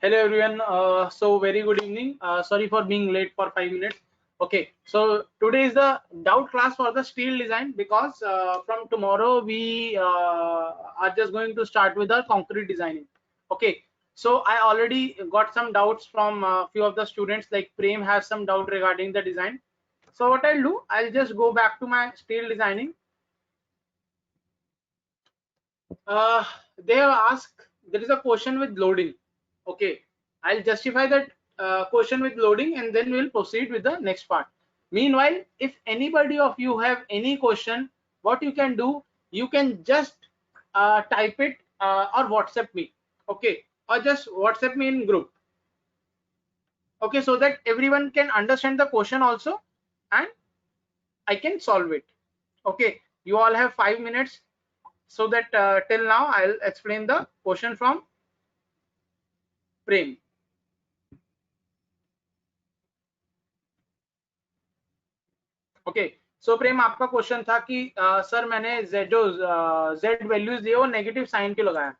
Hello everyone. So very good evening. Sorry for being late for 5 minutes. Okay, so today is the doubt class for the steel design because from tomorrow we are just going to start with the concrete designing. Okay, so I already got some doubts from a few of the students, like Prem has some doubt regarding the design. So what I'll do, I'll just go back to my steel designing. They have asked, there is a question with loading. Okay, I'll justify that question with loading and then we'll proceed with the next part. Meanwhile, if anybody of you have any question, what you can do, you can just type it or WhatsApp me. Okay, or just WhatsApp me in group. Okay, so that everyone can understand the question also and I can solve it. Okay, you all have 5 minutes, so that till now I'll explain the question from Prem. Okay, so Prem आपका question था कि sir मैंने जो Z values दिए वो negative sign क्यों लगाया.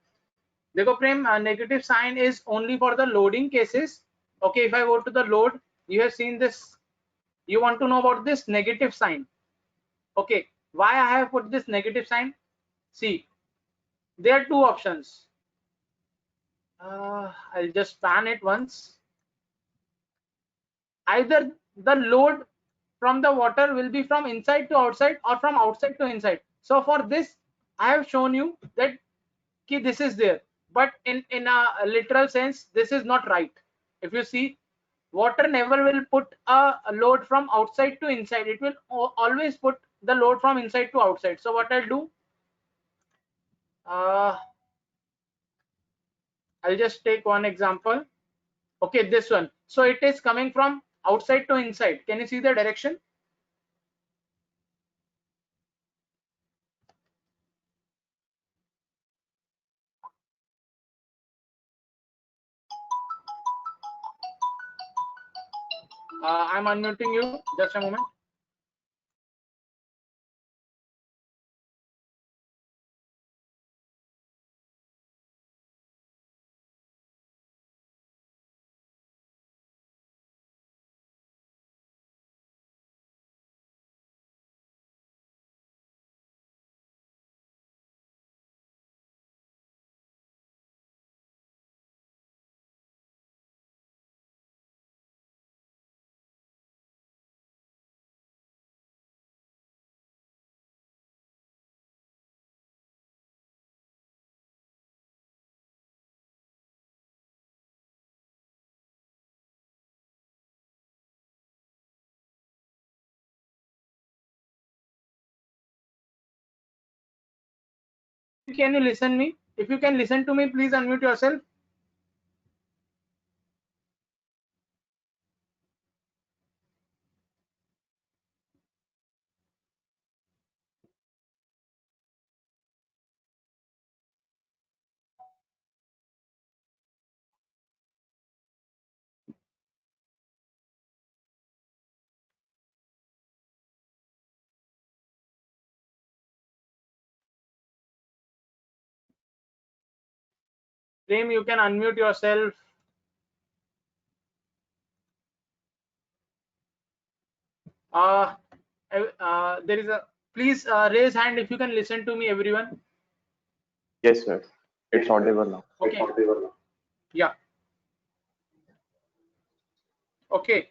देखो Prem, negative sign is only for the loading cases. Okay, if I go to the load, you have seen this, you want to know about this negative sign. Okay, why I have put this negative sign? See, there are two options. I'll just pan it once. Either the load from the water will be from inside to outside or from outside to inside. So for this I have shown you that this is there, but in a literal sense this is not right. If you see, water never will put a load from outside to inside, it will always put the load from inside to outside. So what I'll do, I'll just take one example. Okay, this one, so it is coming from outside to inside. Can you see the direction? I'm unmuting you, just a moment. Can you listen me? If you can listen to me, please unmute yourself. Prem, you can unmute yourself. There is a, please raise hand if you can listen to me, everyone. Yes, sir. It's audible now. Okay. Yeah. Okay.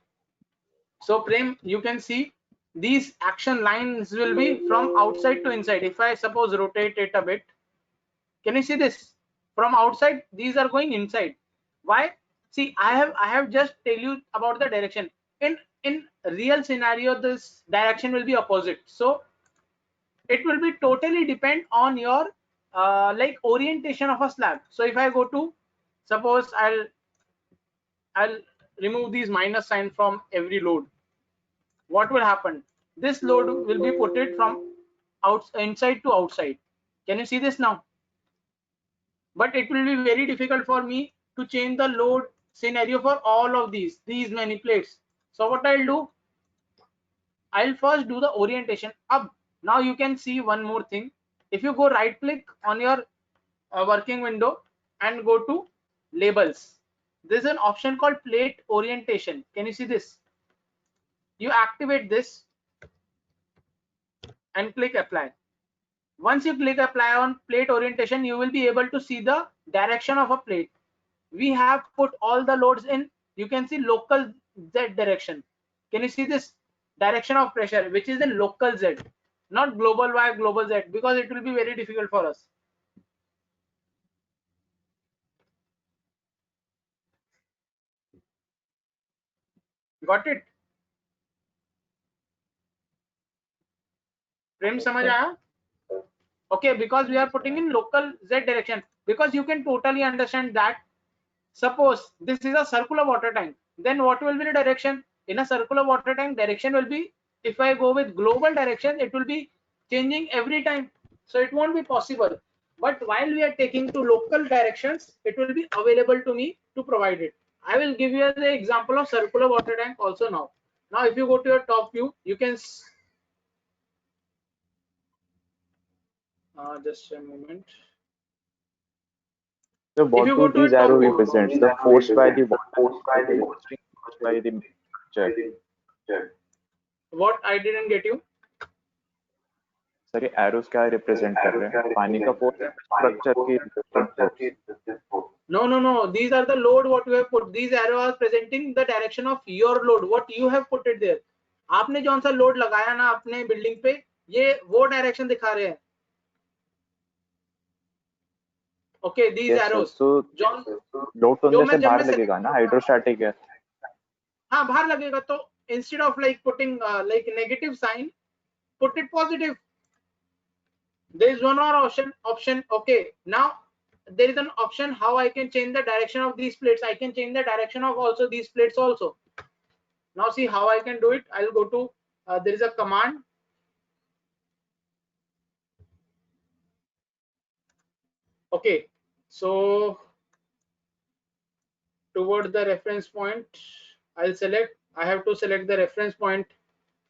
So Prem, you can see these action lines will be from outside to inside. If I suppose rotate it a bit, can you see this? From outside, these are going inside. Why? See, I have just tell you about the direction. In real scenario, this direction will be opposite. So it will be totally depend on your like orientation of a slab. So if I go to, suppose I'll remove these minus sign from every load. What will happen? This load will be put it from inside to outside. Can you see this now? But it will be very difficult for me to change the load scenario for all of these many plates. So what I'll do, I'll first do the orientation up. Now you can see one more thing. If you go right click on your working window and go to labels, there's an option called plate orientation. Can you see this? You activate this and click apply. Once you click apply on plate orientation, you will be able to see the direction of a plate. We have put all the loads in, you can see local Z direction. Can you see this direction of pressure, which is in local Z, not global Y, global Z, because it will be very difficult for us. Got it? Prem, samajh aaya? Okay, because we are putting in local Z direction, because you can totally understand that. Suppose this is a circular water tank, then what will be the direction? In a circular water tank, direction will be, if I go with global direction, it will be changing every time, so it won't be possible. But while we are taking to local directions, it will be available to me to provide it. I will give you the example of circular water tank also now. Now if you go to your top view, you can just a moment. So If what you do go to these your top arrow view, represents? The force by the water resisting force by the structure. what I didn't get you. Sir ये arrows क्या represent कर रहे हैं? पानी का force है, structure की resistance force. No. These are the load what you have put. These arrows are presenting the direction of your load. What you have put it there. आपने जौन सा लोड लगाया ना अपने बिल्डिंग पे, ये वो डायरेक्शन दिखा रहे हैं. Okay, these Yes, sir. arrows. So load तो अंदर से बाहर लगेगा ना, हाइड्रोस्टैटिक है. हाँ, बाहर लगेगा, तो instead of like putting like negative sign, put it positive. There is one more option. Okay, now there is an option how I can change the direction of these plates. I can change the direction of also these plates also. Now see how I can do it. I'll go to there is a command. Okay, so towards the reference point, I'll select. I have to select the reference point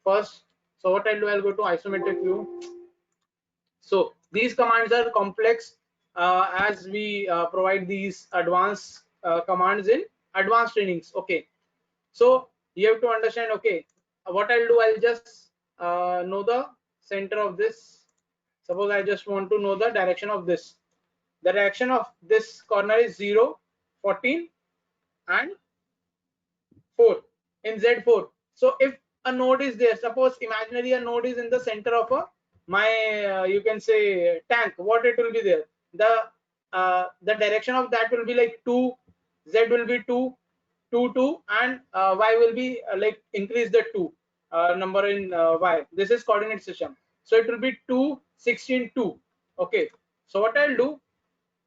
first. So what I'll do, I'll go to isometric view. So these commands are complex as we provide these advanced commands in advanced trainings. Okay, so you have to understand. Okay, what I'll do, I'll just know the center of this. Suppose I just want to know the direction of this. The direction of this corner is 0, 14 and 4 in Z4. So if a node is there, suppose imaginary a node is in the center of a my you can say tank, what it will be there, the direction of that will be like 2, Z will be 2, 2, 2, and Y will be like increase the 2 number in Y. This is coordinate system, so it will be 2, 16, 2. Okay, so what I'll do,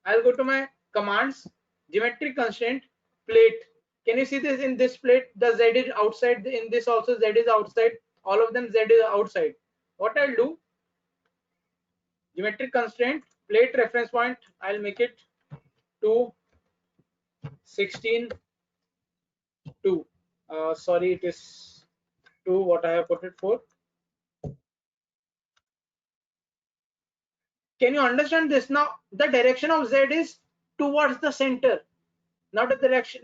I'll go to my commands, geometric constraint, plate. Can you see this in this plate? The Z is outside. In this also Z is outside. All of them Z is outside. What I'll do, geometric constraint, plate reference point, I'll make it 2, 16, 2. Sorry, it is 2. What I have put it for. Can you understand this? Now the direction of Z is towards the center. Now the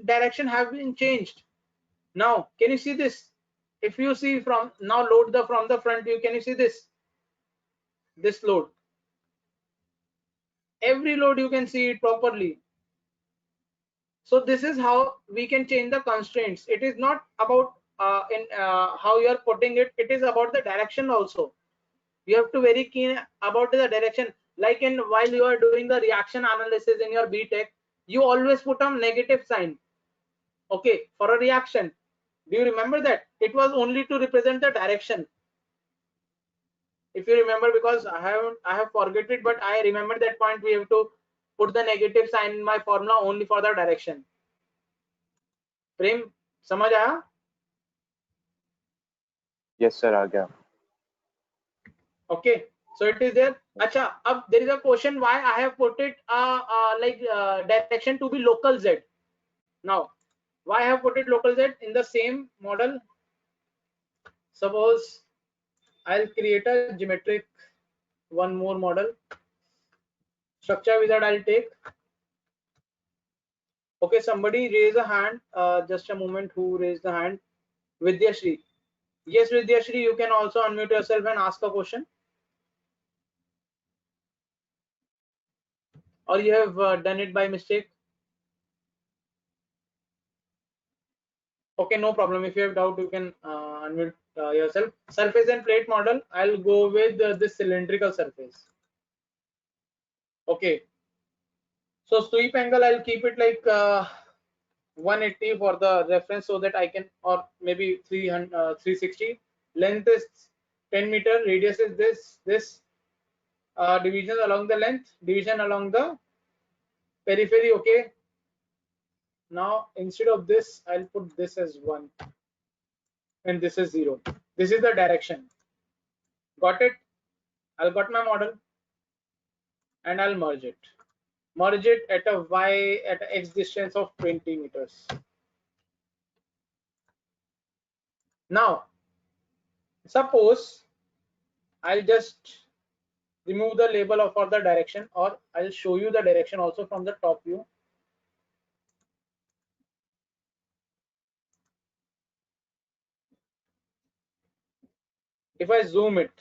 direction have been changed. Now can you see this? If you see from now load the from the front view, can you see this load? Every load you can see it properly. So this is how we can change the constraints. It is not about how you are putting it, it is about the direction also. You have to very keen about the direction. Like in while you are doing the reaction analysis in your BTech, you always put a negative sign, okay, for a reaction. Do you remember that? It was only to represent the direction. If you remember, because I have forget it, but I remember that point. We have to put the negative sign in my formula only for the direction. Prem, समझ आया? Yes, sir, आ गया. Okay, so it is there. Acha, अब there is a question why I have put it like direction to be local Z. Now, why I have put it local Z in the same model? Suppose I'll create a geometric one more model. Structure wizard I'll take. Okay, somebody raise a hand. Just a moment. Who raised the hand? Vidyashri. Yes, Vidyashri, you can also unmute yourself and ask a question. Or you have done it by mistake. Okay, no problem. If you have doubt, you can unmute yourself. Surface and plate model. I'll go with this cylindrical surface. Okay. So sweep angle, I'll keep it like 180 for the reference so that I can, or maybe 360. Length is 10 meter. Radius is this. Division along the length. Division along the periphery. Okay. Now instead of this, I'll put this as 1, and this is 0. This is the direction. Got it? I'll got my model, and I'll merge it. Merge it at a y at a x distance of 20 meters. Now, suppose I'll just remove the label of for the direction, or I'll show you the direction also from the top view. If I zoom it,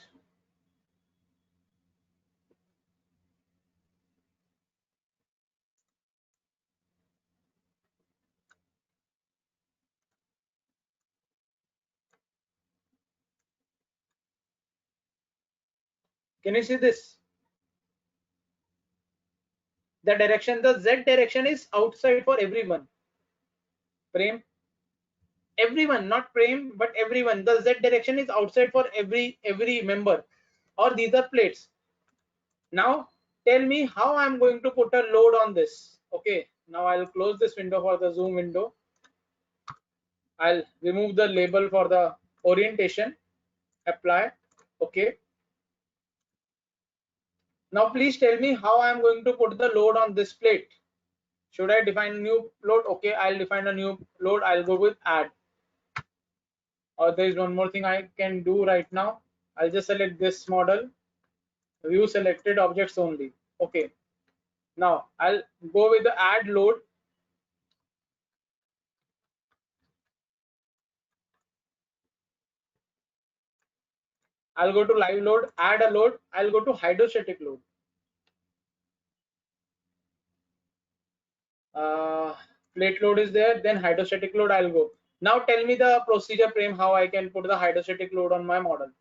can you see this? The direction, the z direction is outside for everyone. Prem, everyone, not Prem, but everyone. The z direction is outside for every member, or these are plates. Now tell me how I'm going to put a load on this. Okay, now I'll close this window for the zoom window. I'll remove the label for the orientation, apply. Okay, now please tell me how I'm going to put the load on this plate. Should I define a new load? Okay, I'll define a new load. I'll go with add. Or there is one more thing I can do right now. I'll just select this model, view selected objects only. Okay, now I'll go with the add load. I'll go to live load, add a load. I'll go to hydrostatic load. Plate load is there, then hydrostatic load I'll go. Now tell me the procedure, Prem, how I can put the hydrostatic load on my model.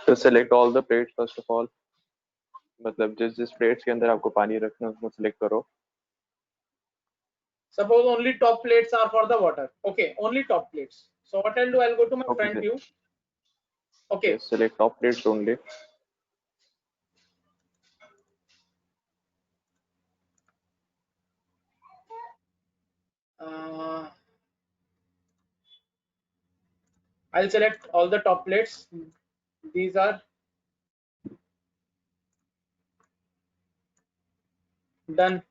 To select all the plates first of all, मतलब जिस plates के अंदर आपको पानी रखना है उसको select करो. Suppose only top plates are for the water. Okay, only top plates. So what I'll do, I'll go to my front view. Okay. Yes, select top plates only. I'll select all the top plates. These are done.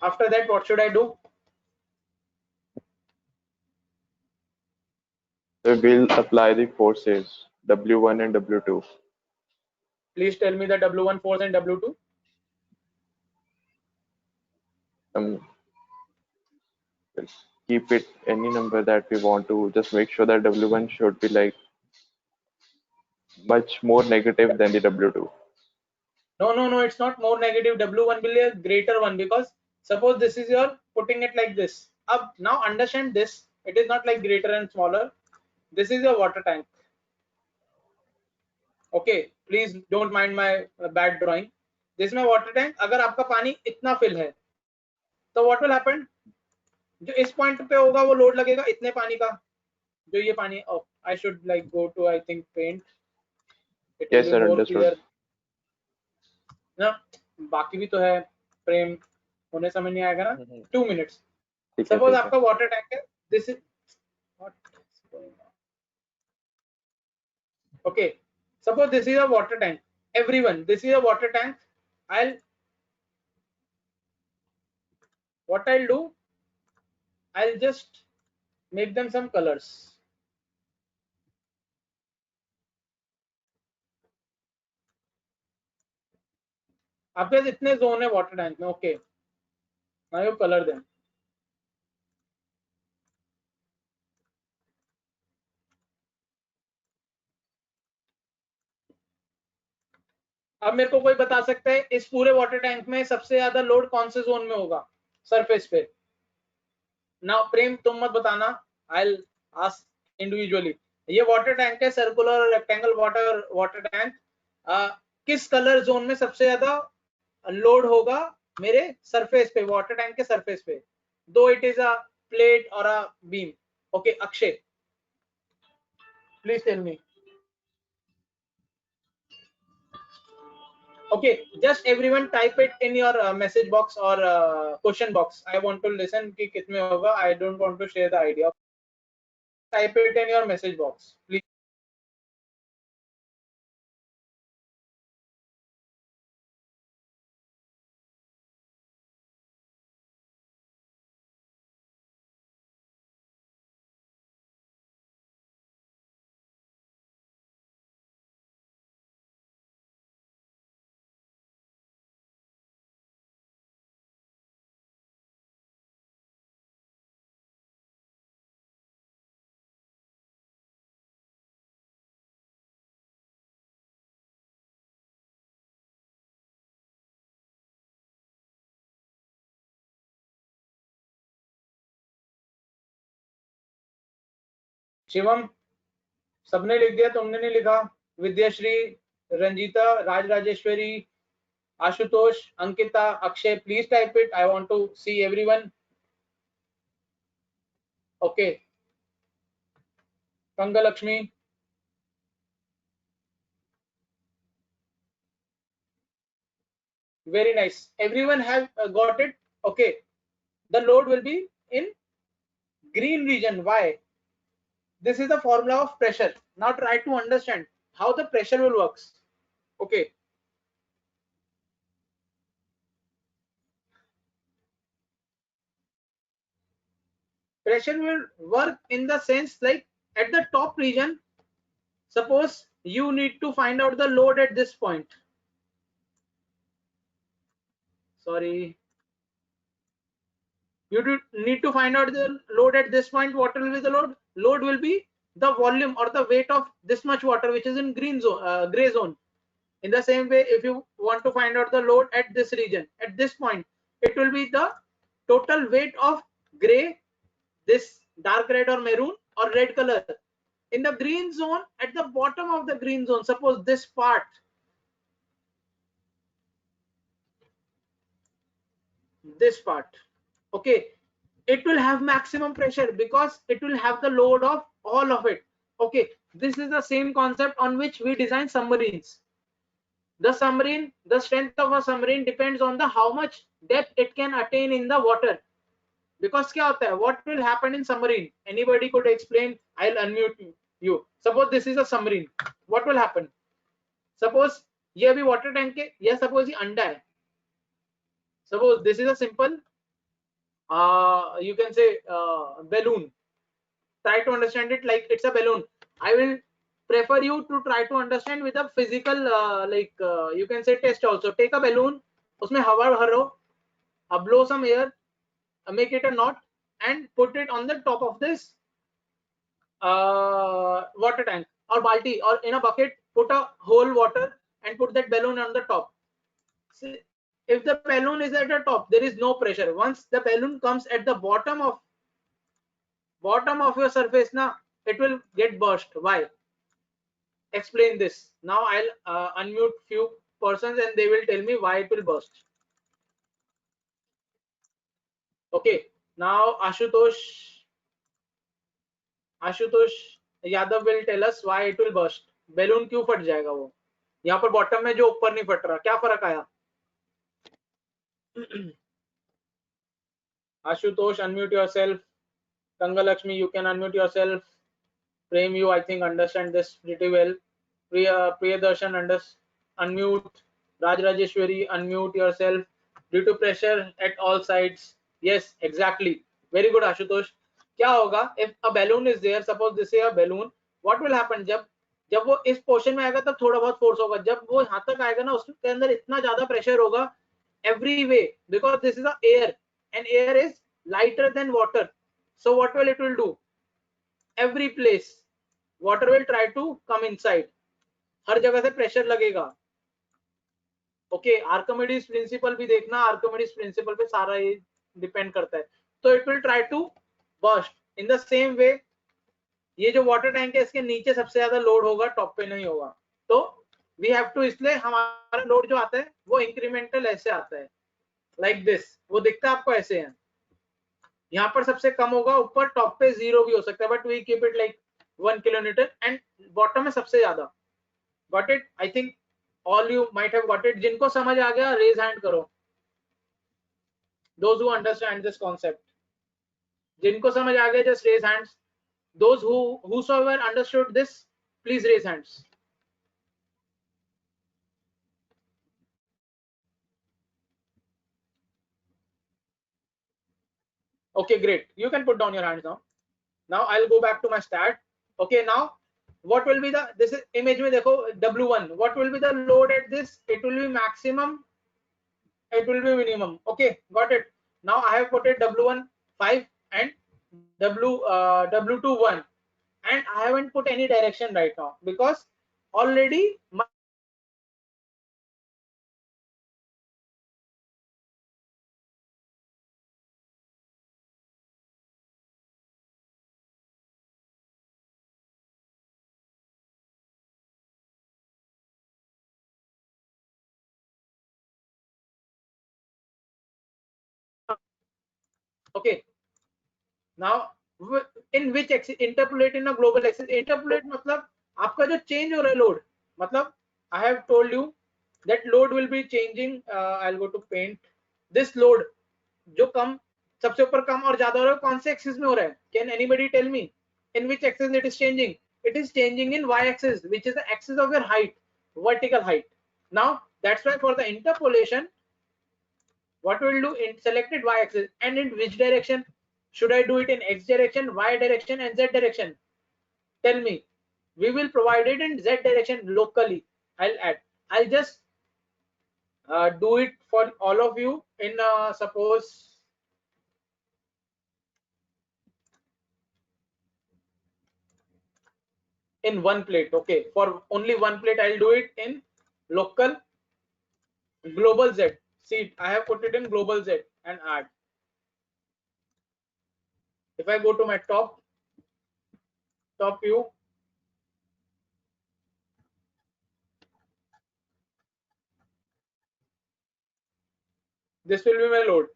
After that, what should I do? So we'll apply the forces W1 and W2. Please tell me the W1 force and W2. We'll keep it any number that we want to. Just make sure that W1 should be like much more negative than the W2. No, it's not more negative. W1 will be a greater one, because suppose this is your putting it like this. Now understand this. It is not like greater and smaller. This is your water tank. Okay, please don't mind my bad drawing. This is my water tank. अगर आपका पानी इतना fill है, तो what will happen? जो इस point पे होगा वो load लगेगा इतने पानी का. जो ये पानी, oh, I should like go to, I think, paint. It will Yes, be sir, more understood. clear. ना बाकी भी तो है, फ्रेम होने समय नहीं आएगा ना. 2 minutes. Suppose आपका water tank है. This is what is going on. Okay, suppose this is a water tank. Everyone, this is a water tank. What I'll do, I'll just make them some colors. आपके पास इतने zone है water tank में. Okay, now you colour them. अब मेरे को कोई बता सकता है इस पूरे वाटर टैंक में सबसे ज्यादा लोड कौन से जोन में होगा सरफेस पे? नाउ प्रेम तुम मत बताना, आई आस्क इंडिविजुअली. ये वाटर टैंक है, सर्कुलर रेक्टेंगल वाटर टैंक. किस कलर जोन में सबसे ज्यादा लोड होगा मेरे सरफेस पे, वाटर टैंक के सरफेस पे, दो इट इज अ प्लेट और a beam. Okay Akshay, please tell me. Okay, just everyone type it in your message box or question box. I want to listen कि कितने होगा. I don't want to share the idea. Type it in your message box, please. Shivam, सबने लिख दिया, तुमने नहीं लिखा? Vidyashree, Ranjita, Rajeshwari, Ashutosh, Ankita, Akshay, please type it. I want to see everyone. Okay, Kangalakshmi. Very nice. Everyone have got it. Okay, the load will be in green region. Why? This is the formula of pressure. Now try to understand how the pressure will works. Okay, pressure will work in the sense like at the top region, suppose you need to find out the load at this point. Sorry, you do need to find out the load at this point. What will be the load? Load will be the volume or the weight of this much water which is in green zone, gray zone. In the same way, if you want to find out the load at this region, at this point, it will be the total weight of gray, this dark red or maroon or red color. In the green zone, at the bottom of the green zone, suppose this part, okay, it will have maximum pressure because it will have the load of all of it. Okay, this is the same concept on which we design submarines. The submarine, the strength of a submarine depends on the how much depth it can attain in the water. Because क्या होता है, what will happen in submarine? Anybody could explain? I'll unmute you. Suppose this is a submarine. What will happen? Suppose ये अभी water tank है, या suppose ये अंडा है. Suppose this is a simple, you can say balloon. Try to understand it like it's a balloon. I will prefer you to try to understand with a physical, you can say test also. Take a balloon, उसमें हवा भरो, blow some air, make it a knot, and put it on the top of this water tank or balti, or in a bucket, put a whole water and put that balloon on the top. See, if the balloon is at the top, there is no pressure. Once the balloon comes at the bottom of your surface, now it will get burst. Why? Explain this. Now I'll unmute few persons and they will tell me why it will burst. Okay, now Ashutosh Yadav will tell us why it will burst. Balloon क्यों फट जाएगा वो? यहाँ पर bottom में जो ऊपर नहीं फट रहा, क्या फर्क आया? Ashutosh, unmute yourself. Kangalakshmi, you can unmute yourself. Prem, you I think understand this pretty well. Priyadarshan, unmute. Rajeshwari, unmute yourself. Due to pressure at all sides. Yes, exactly. Very good, Ashutosh. क्या होगा if a balloon is there? Suppose this is a balloon. What will happen जब जब वो इस portion में आएगा तब थोड़ा बहुत फोर्स होगा, जब वो यहाँ तक आएगा ना उसके अंदर इतना ज्यादा प्रेशर होगा every way, because this is a air and air is lighter than water. So what will it will do? Every place water will try to come inside, हर जगह से प्रेशर लगेगा. ओके, आर्किमिडीज प्रिंसिपल भी देखना, Archimedes principal पे सारा ये depend करता है. तो it will try to burst in the same way. ये जो वाटर टैंक है इसके नीचे सबसे ज्यादा लोड होगा, टॉप पे नहीं होगा. तो वी हैव टू, इसलिए हमारा लोड जो आता है वो इंक्रीमेंटल ऐसे आता है, लाइक दिस. वो दिखता है आपको ऐसे है, यहाँ पर सबसे कम होगा, ऊपर टॉप पे 0 भी हो सकता है, but we keep it like 1 kilometre and bottom में सबसे ज्यादा. Got it? I think all you might have got it. जिनको समझ आ गया रेज हैंड करो, those who understand this concept. जिनको समझ आ गया just raise hands. Those whosoever understood this, please raise hands. Okay, great. You can put down your hands now. Now I'll go back to my stat. Okay, now what will be the, this is image mein dekho W1. What will be the load at this? It will be maximum, it will be minimum. Okay, got it. Now I have put it W1 5 and W2 1, and I haven't put any direction right now because already my okay. Now in which axis? Interpolate in a global axis. Interpolate मतलब आपका जो change हो रहा है load, मतलब I have told you that load will be changing. I'll go to paint. This load जो कम, सबसे ऊपर कम और ज्यादा हो रहा है, कौन से एक्सिस में हो रहा है? Can anybody tell me in which axis it is changing? It is changing in y axis, which is the axis of your height, vertical height. Now that's why for the interpolation, what we will do, in selected y axis, and in which direction should I do it? In x direction, y direction and z direction? Tell me. We will provide it in z direction locally. I'll just do it for all of you in suppose in one plate. Okay, for only one plate I'll do it in local global z. See, I have put it in global z and add. If I go to my top view, this will be my load.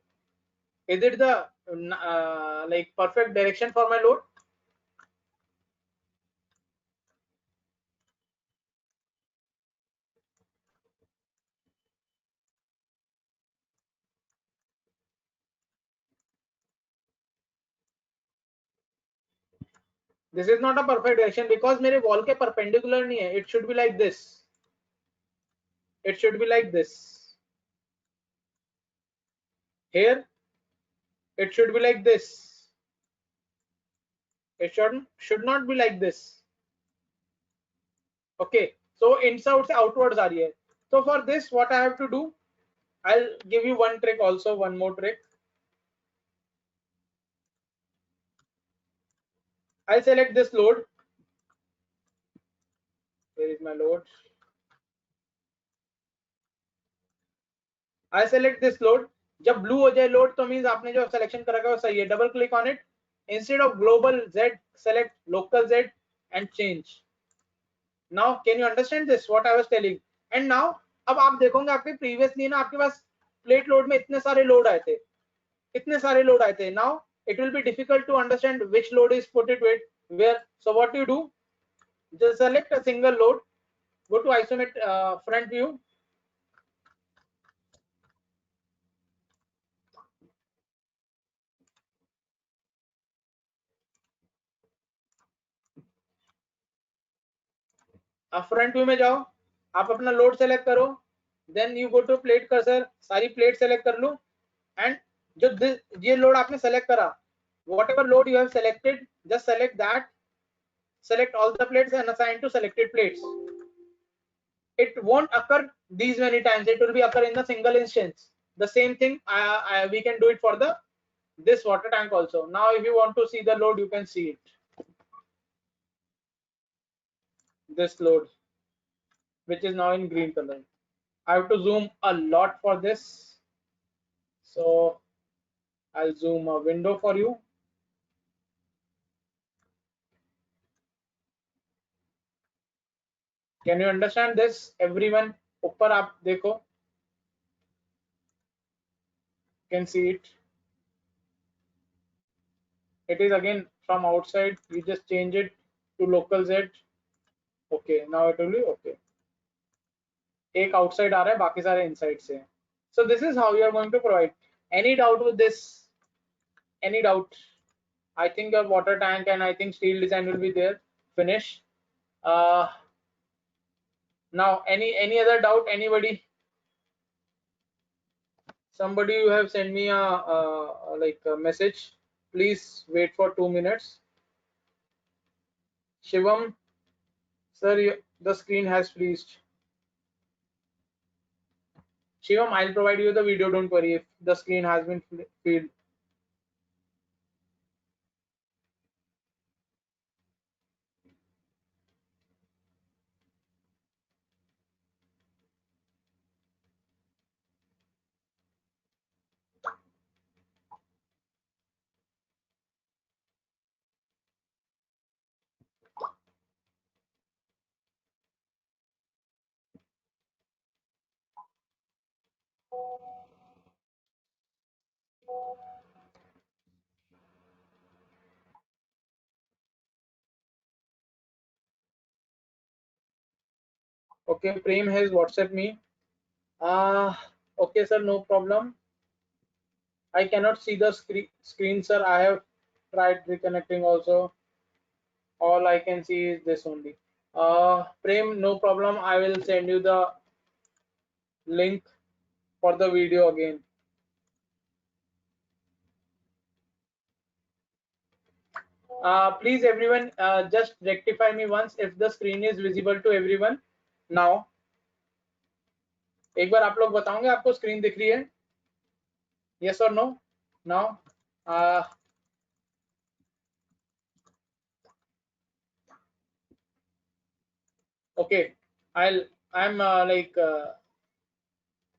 Is it the like perfect direction for my load? This is not a perfect direction because मेरे wall के perpendicular नहीं है. It should be like this. It should be like this. Here, it should be like this. It should not be like this. Okay. So inside से outwards आ रही है. So for this, what I have to do, I'll give you one trick also. One more trick. I'll select this load. Where is my load? I select this load. जब blue हो जाए load तो means आपने जो selection करा है वो सही है. Double click on it. Instead of global Z, select local Z and change. Now can you understand this? What I was telling? And now अब आप देखोगे आपके previously ना आपके पास plate load में इतने सारे load आए थे. इतने सारे load आए थे. Now it will be difficult to understand which load is put it with where. So what do you do? Just select a single load. Go to isometric front view. आप front view में जाओ, आप अपना load select करो, then you go to plate cursor, सारी plate select कर लो, and जो ये लोड आपने सेलेक्ट करा, whatever load you have selected, just select that, select all the plates and assign to selected plates. It won't occur these many times. It will be occur in the single instance. The same thing we can do it for the this water tank also. Now if you want to see the load, you can see it. This load, which is now in green color. I have to zoom a lot for this. So I'll zoom a window for you. Can you understand this? Everyone, ऊपर आप देखो. Can see it. It is again from outside. We just change it to local Z. Okay, now it will be okay. एक outside आ रहा है, बाकी सारे inside से. So this is how you are going to provide. Any doubt with this? Any doubt? I think your water tank and I think steel design will be there. Finish. Now any other doubt? Anybody? Somebody you have sent me a message. Please wait for 2 minutes. Shivam, sir, the screen has freezed. Shivam, I'll provide you the video. Don't worry if the screen has been filled. Okay, Prem has WhatsApp me. Okay, sir, no problem. I cannot see the screen, sir. I have tried reconnecting also. All I can see is this only. Prem, no problem. I will send you the link for the video again. Please, everyone, just rectify me once if the screen is visible to everyone. Now, एक बार आप लोग बताओगे आपको screen दिख रही है? Yes or no? Now, okay. I'm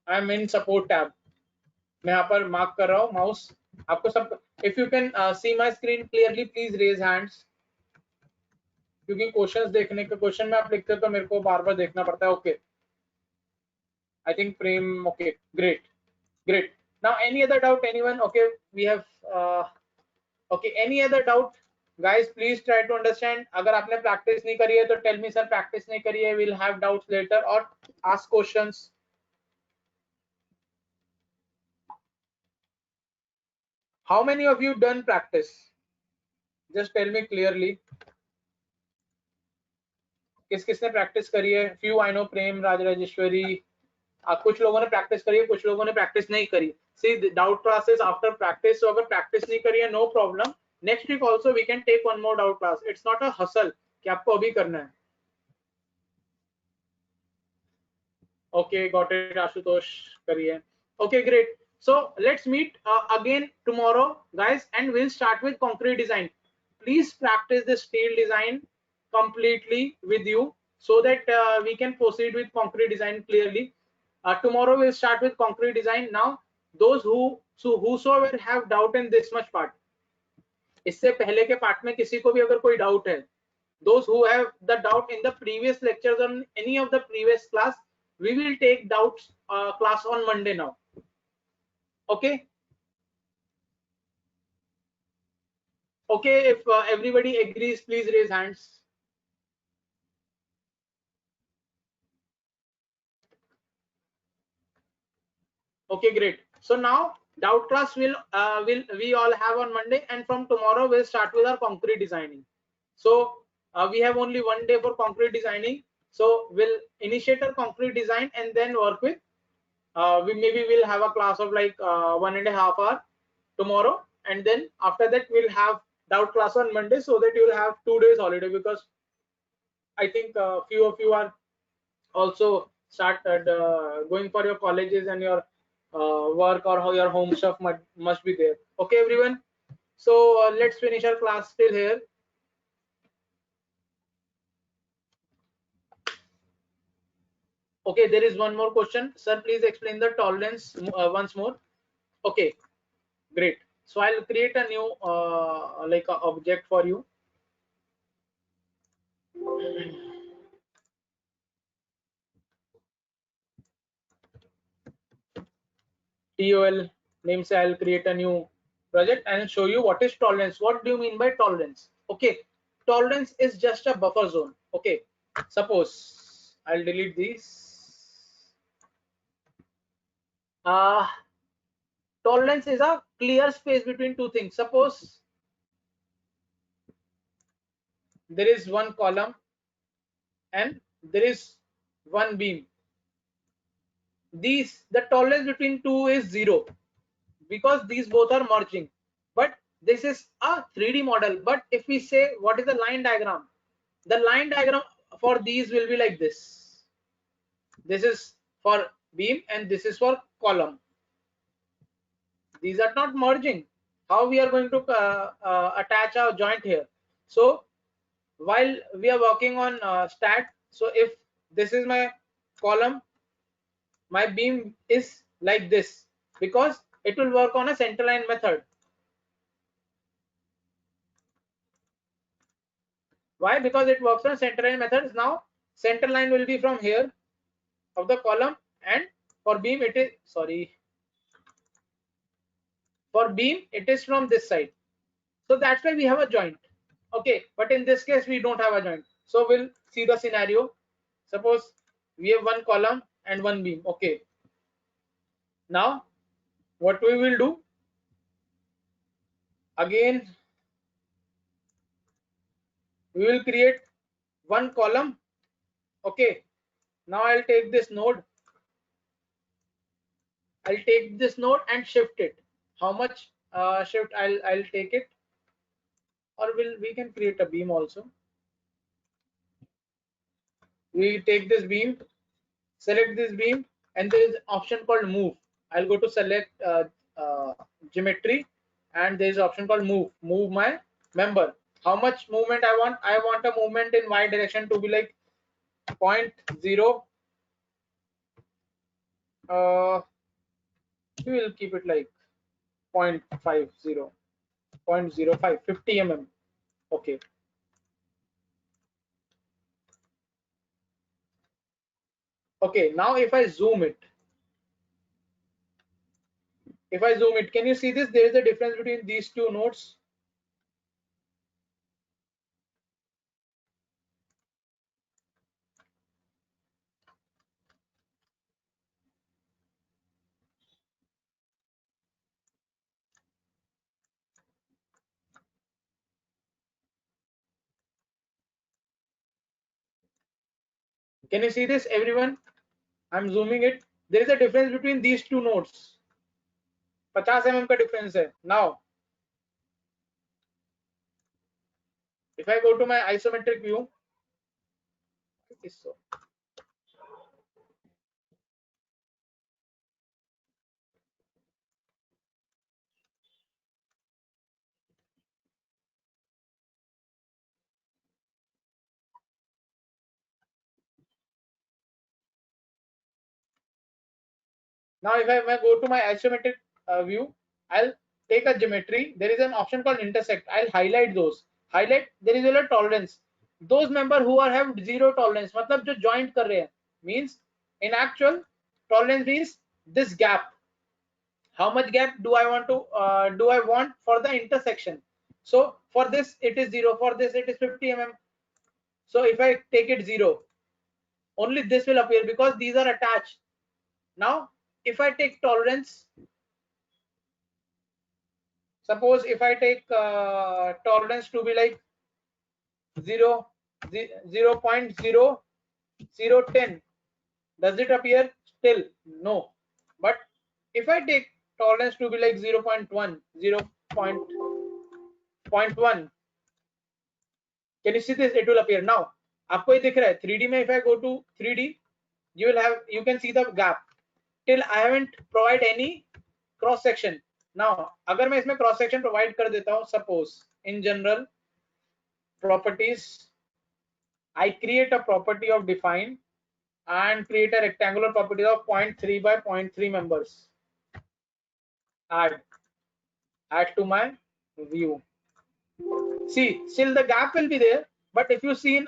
I'm in support tab. मैं यहाँ पर मार्क कर रहा हूँ माउस. आपको सब. If you can see my screen clearly, please raise hands. क्योंकि क्वेश्चंस देखने के क्वेश्चन में आप लिखते हो तो मेरे को बार बार देखना पड़ता है. Okay. I think Prem. Okay, great. Now, any other doubt? Anyone? Okay, we have. Okay, any other doubt? Guys, please try to understand. अगर आपने practice नहीं करी है तो tell me, sir, practice नहीं करी है. We'll have doubts later or ask questions. How many of you done practice? Just tell me clearly. किसने practice करी है? Few I know, Prem, Rajeshwari. कुछ लोगों ने practice करी है, कुछ लोगों ने practice नहीं करी. See, the doubt classes after practice. So अगर practice नहीं करी है, no problem. Next week also we can take one more doubt class. It's not a hustle कि आपको अभी करना है. Okay, got it, Ashutosh करिए. Okay, great. So let's meet again tomorrow, guys, and we'll start with concrete design. Please practice the steel design completely with you so that we can proceed with concrete design clearly. Tomorrow we'll start with concrete design. Now, those whosoever have doubt in this much part, इससे पहले के part में किसी को भी अगर कोई doubt है, those who have the doubt in the previous lectures on any of the previous class, we will take doubts class on Monday now. Okay. Okay, if everybody agrees, please raise hands. Okay, great. So now doubt class will we all have on Monday, and from tomorrow we'll start with our concrete designing. So we have only one day for concrete designing. So we'll initiate our concrete design and then work with. Maybe we'll have a class of like 1.5 hours tomorrow, and then after that we'll have doubt class on Monday, so that you will have 2 days holiday, because I think few of you are also started going for your colleges, and your work or how your home stuff must be there. Okay, everyone. So let's finish our class till here. Okay, there is one more question. Sir, please explain the tolerance once more. Okay, great. So I'll create a new like a object for you. TOL name, say I'll create a new project and show you what is tolerance. What do you mean by tolerance? Okay, tolerance is just a buffer zone. Okay, suppose I'll delete these. Tolerance is a clear space between two things. Suppose there is one column and there is one beam. The tolerance between two is 0 because these both are merging. But this is a 3D model. But if we say what is the line diagram, the line diagram for these will be like this. This is for beam and this is for column. These are not merging. How we are going to attach our joint here? So while we are working on stat, so if this is my column, my beam is like this because it will work on a center line method. Why? Because it works on center line methods. Now center line will be from here of the column, and for beam it is, sorry, for beam it is from this side. So that's why we have a joint. Okay, but in this case we don't have a joint. So we'll see the scenario. Suppose we have one column and one beam. Okay, now what we will do, again we will create one column. Okay, now I'll take this node, and shift it. How much shift? I'll take it, or we can create a beam also. We take this beam, select this beam, and there is an option called move. I'll go to select geometry, and there is an option called move. Move my member. How much movement I want? I want a movement in y direction to be like 0.0. We will keep it like 0.50, 0.05, 50 mm. Okay. Okay, now if I zoom it, can you see this? There is a difference between these two nodes. Can you see this, everyone? I'm zooming it. There is a difference between these two nodes. 50 mm का difference है. Now, if I go to my isometric view, it is so. Now, if I go to my isometric view, I'll take a geometry. There is an option called intersect. I'll highlight those. Highlight. There is a tolerance. Those member who are have zero tolerance, मतलब जो joint कर रहे हैं, means in actual tolerance means this gap. How much gap do I want for the intersection? So for this it is 0. For this it is 50 mm. So if I take it 0, only this will appear because these are attached. Now if I take tolerance, suppose if I take tolerance to be like 0, 0.0010, does it appear? Still no. But if I take tolerance to be like 0.1, 0.1, can you see this? It will appear now. आपको ये दिख रहा है 3D में. If I go to 3D, you can see the gap. Till I haven't provide any cross section. Now अगर मैं इसमें cross section provide कर देता हूँ, suppose in general properties I create a property of define and create a rectangular property of 0.3 by 0.3 members. Add to my view. See, still the gap will be there, but if you see in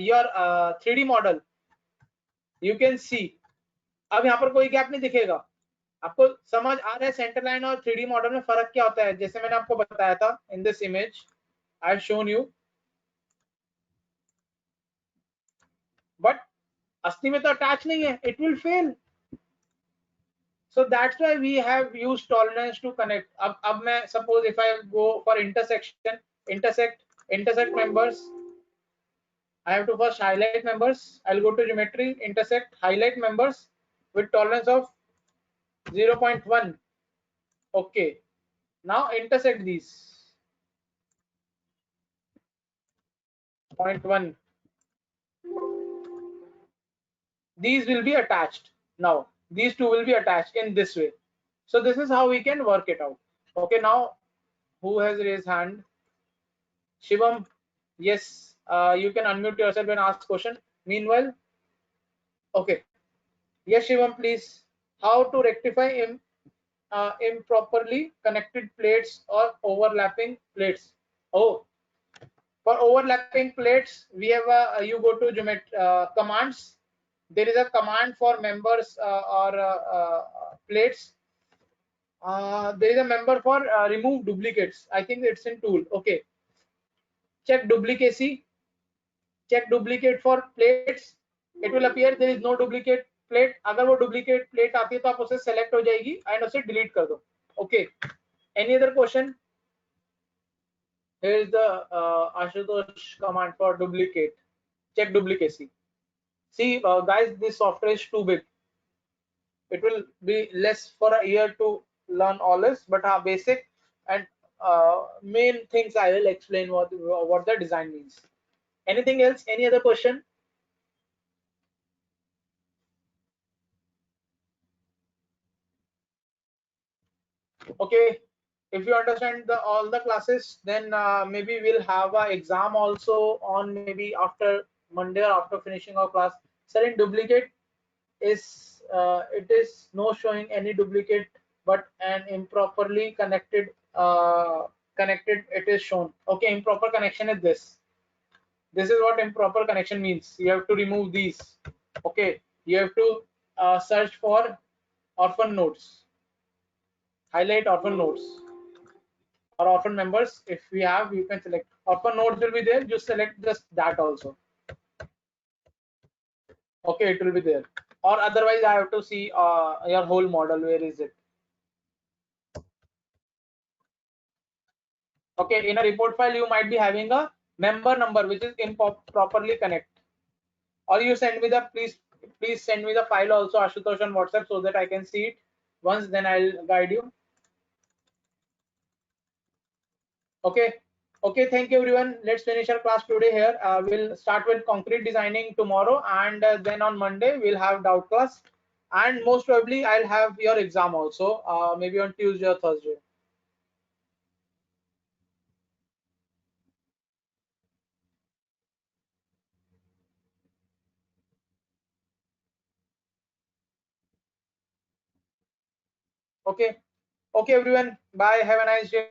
your 3D model, you can see अब यहाँ पर कोई gap नहीं दिखेगा. आपको समझ आ रहा है सेंटर लाइन और 3D मॉडल में फर्क क्या होता है? जैसे मैंने आपको बताया था in this image I have shown you, but असली में तो अटैच नहीं है, it will fail. So that's why we have used tolerance to connect. अब मैं suppose if I go for intersection, intersect members, I have to first highlight members. I'll go to geometry, intersect, highlight members with tolerance of 0.1. Okay, now intersect these 0.1. These will be attached. Now these two will be attached in this way. So this is how we can work it out. Okay, now who has raised hand? Shivam, yes, you can unmute yourself and ask question. Meanwhile, okay, yes, Shivam, please. How to rectify improperly connected plates or overlapping plates? Oh, for overlapping plates, we have you go to commands. There is a command for members or plates. There is a member for remove duplicates. I think it's in tool. Okay, check duplicacy. Check duplicate for plates. It will appear there is no duplicate plate. अगर वो duplicate plate आती है तो आप उसे select हो जाएगी and उसे delete कर दो. Okay. Any other question? Here is the Ashutosh command for duplicate. Check duplicacy. See, guys, this software is too big. It will be less for a year to learn all this, but basic and main things I will explain what the design means. Anything else? Any other question? Okay, if you understand all the classes, then maybe we'll have an exam also on maybe after Monday or after finishing our class. Sir, in duplicate is it is no showing any duplicate, but an improperly connected connected it is shown. Okay, improper connection is this. This is what improper connection means. You have to remove these. Okay, you have to search for orphan nodes. Highlight orphan nodes or orphan members. If we have, you can select orphan nodes will be there. You select just that also. Okay, it will be there. Or otherwise, I have to see your whole model. Where is it? Okay, in a report file, you might be having a member number which is improperly connect. Or you send me the please send me the file also, Ashutosh, on WhatsApp so that I can see it once. Then I'll guide you. Okay. Okay, thank you everyone. Let's finish our class today here. We'll start with concrete designing tomorrow, and then on Monday we'll have doubt class, and most probably I'll have your exam also, maybe on Tuesday or Thursday. Okay. Okay everyone, bye, have a nice day.